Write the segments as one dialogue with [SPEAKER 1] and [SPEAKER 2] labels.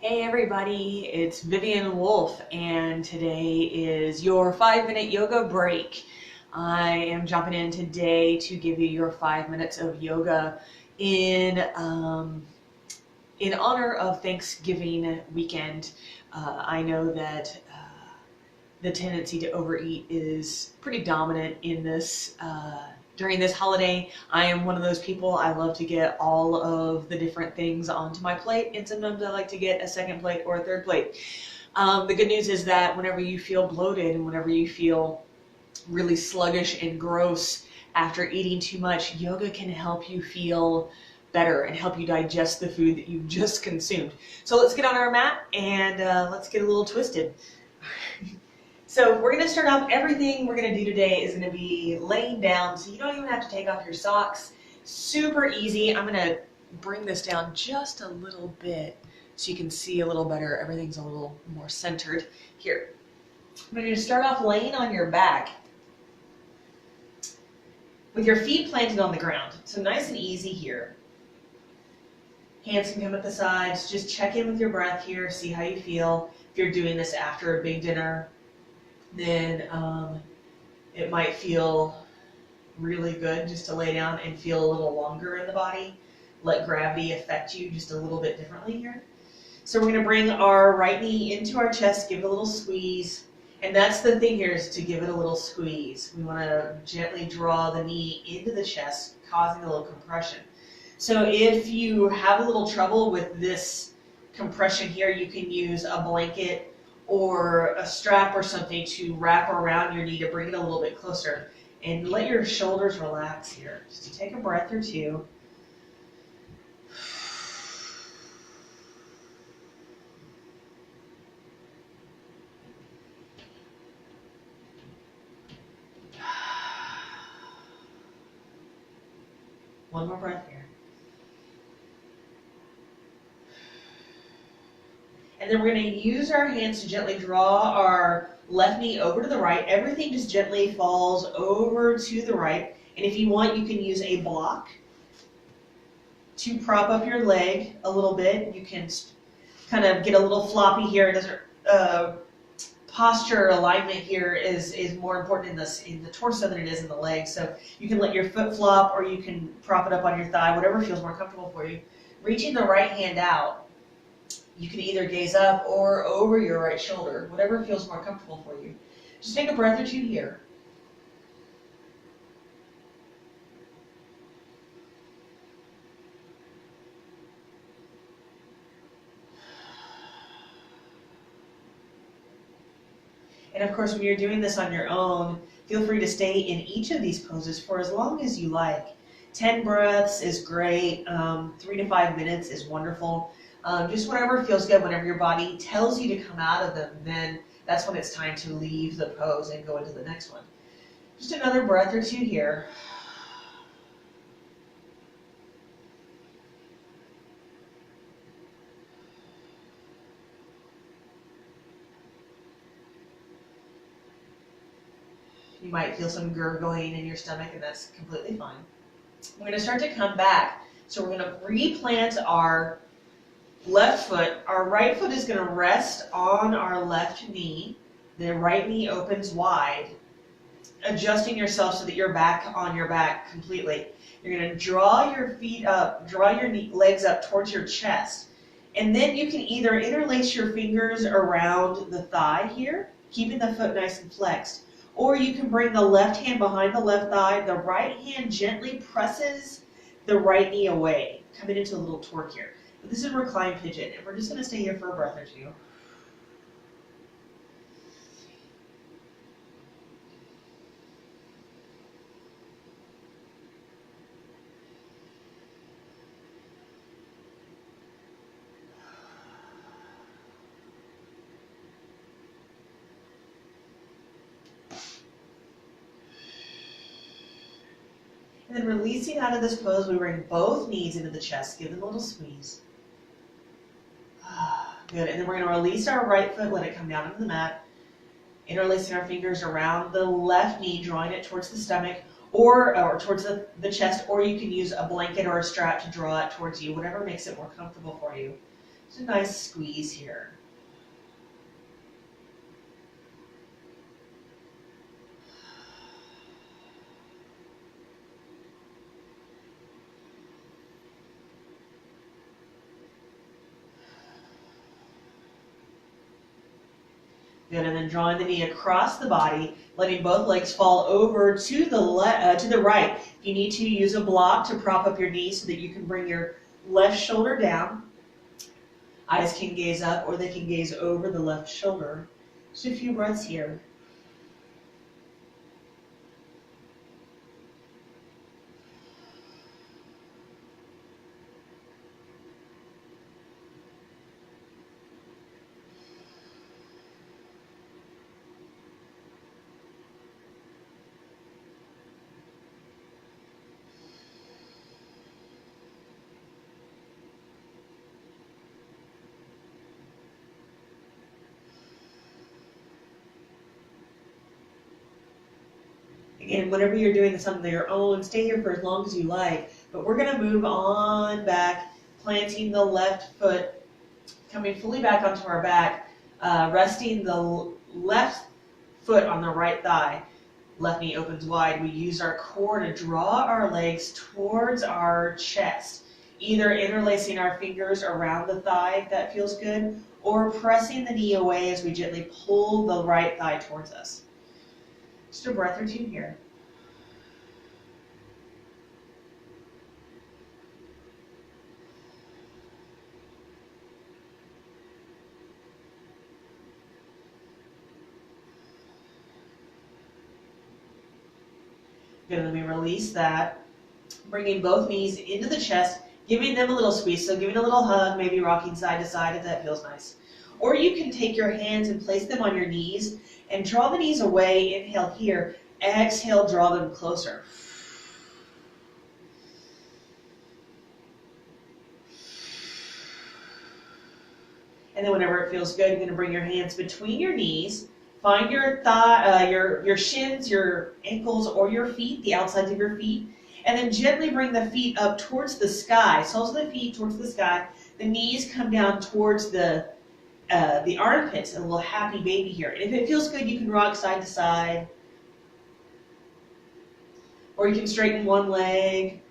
[SPEAKER 1] Hey everybody, it's Viviane Wolfe, and today is your 5-minute yoga break. I am jumping in today to give you your 5 minutes of yoga in honor of Thanksgiving weekend. I know that the tendency to overeat is pretty dominant in this during this holiday. I am one of those people. I love to get all of the different things onto my plate, and sometimes I like to get a second plate or a third plate. The good news is that whenever you feel bloated and whenever you feel really sluggish and gross after eating too much, yoga can help you feel better and help you digest the food that you've just consumed. So let's get on our mat and let's get a little twisted. So we're going to start off, everything we're going to do today is going to be laying down, so you don't even have to take off your socks. Super easy. I'm going to bring this down just a little bit so you can see a little better. Everything's a little more centered. Here, I'm going to start off laying on your back with your feet planted on the ground. So nice and easy here. Hands can come at the sides. Just check in with your breath here, see how you feel. If you're doing this after a big dinner, then it might feel really good just to lay down and feel a little longer in the body. Let gravity affect you just a little bit differently here. So we're going to bring our right knee into our chest, give it a little squeeze. And that's the thing here, is to give it a little squeeze. We want to gently draw the knee into the chest, causing a little compression. So if you have a little trouble with this compression here, you can use a blanket or a strap or something to wrap around your knee to bring it a little bit closer. And let your shoulders relax here. Just to take a breath or two. One more breath here. And then we're going to use our hands to gently draw our left knee over to the right. Everything just gently falls over to the right. And if you want, you can use a block to prop up your leg a little bit. You can kind of get a little floppy here. Posture alignment here is more important in the torso than it is in the leg. So you can let your foot flop, or you can prop it up on your thigh, whatever feels more comfortable for you. Reaching the right hand out. You can either gaze up or over your right shoulder, whatever feels more comfortable for you. Just take a breath or two here. And of course, when you're doing this on your own, feel free to stay in each of these poses for as long as you like. 10 breaths is great. 3 to 5 minutes is wonderful. Just whatever feels good. Whenever your body tells you to come out of them, then that's when it's time to leave the pose and go into the next one. Just another breath or two here. You might feel some gurgling in your stomach, and that's completely fine. We're going to start to come back. So we're going to replant our left foot. Our right foot is going to rest on our left knee. The right knee opens wide, adjusting yourself so that you're back on your back completely. You're going to draw your feet up, draw your legs up towards your chest. And then you can either interlace your fingers around the thigh here, keeping the foot nice and flexed, or you can bring the left hand behind the left thigh. The right hand gently presses the right knee away, coming into a little torque here. But this is reclined pigeon, and we're just going to stay here for a breath or two. And then releasing out of this pose, we bring both knees into the chest. Give them a little squeeze. Good. And then we're going to release our right foot, let it come down into the mat. Interlacing our fingers around the left knee, drawing it towards the stomach or towards the chest, or you can use a blanket or a strap to draw it towards you, whatever makes it more comfortable for you. Just a nice squeeze here. Good, and then drawing the knee across the body, letting both legs fall over to the right. If you need to, use a block to prop up your knee so that you can bring your left shoulder down. Eyes can gaze up or they can gaze over the left shoulder. Just a few breaths here. Again, whenever you're doing something on your own, stay here for as long as you like. But we're going to move on back, planting the left foot, coming fully back onto our back, resting the left foot on the right thigh. Left knee opens wide. We use our core to draw our legs towards our chest, either interlacing our fingers around the thigh if that feels good, or pressing the knee away as we gently pull the right thigh towards us. Just a breath or two here. Good, and then we release that, bringing both knees into the chest, giving them a little squeeze, so giving a little hug, maybe rocking side to side if that feels nice. Or you can take your hands and place them on your knees and draw the knees away. Inhale here. Exhale, draw them closer. And then whenever it feels good, you're going to bring your hands between your knees. Find your thigh, your shins, your ankles, or your feet, the outsides of your feet. And then gently bring the feet up towards the sky. Soles of the feet towards the sky. The knees come down towards the armpits, a little happy baby here. And if it feels good, you can rock side to side. Or you can straighten one leg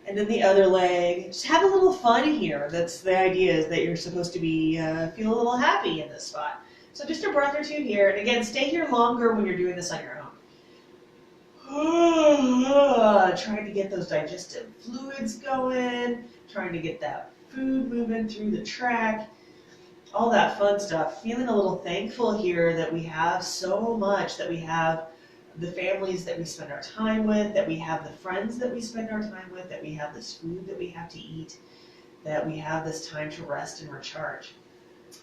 [SPEAKER 1] and then the other leg. Just have a little fun here. That's the idea, is that you're supposed to be feel a little happy in this spot. So just a breath or two here. And again, stay here longer when you're doing this on your own. Trying to get those digestive fluids going. Trying to get that food moving through the tract. All that fun stuff. Feeling a little thankful here that we have so much, that we have the families that we spend our time with, that we have the friends that we spend our time with, that we have this food that we have to eat, that we have this time to rest and recharge.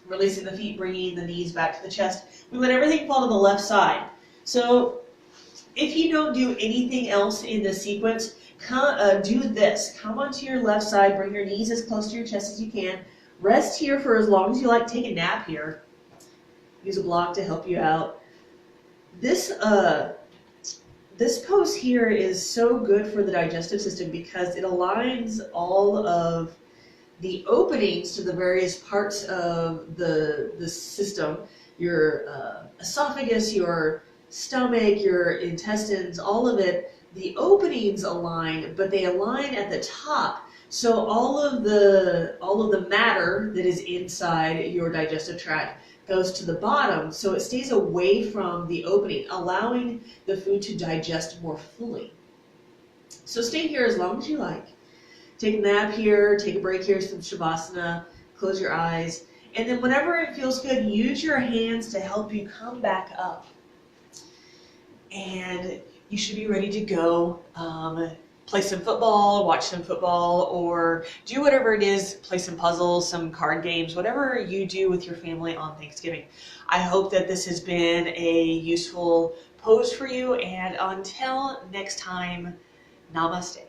[SPEAKER 1] Releasing the feet, bringing the knees back to the chest. We let everything fall to the left side. So if you don't do anything else in this sequence, do this. Come onto your left side, bring your knees as close to your chest as you can. Rest here for as long as you like. Take a nap here. Use a block to help you out. This pose here is so good for the digestive system because it aligns all of the openings to the various parts of the system. Your esophagus, your stomach, your intestines, all of it. The openings align, but they align at the top. So all of the matter that is inside your digestive tract goes to the bottom, so it stays away from the opening, allowing the food to digest more fully. So stay here as long as you like. Take a nap here, take a break here, some Shavasana, close your eyes, and then whenever it feels good, use your hands to help you come back up. And you should be ready to go. Play some football, watch some football, or do whatever it is, play some puzzles, some card games, whatever you do with your family on Thanksgiving. I hope that this has been a useful pose for you, and until next time, namaste.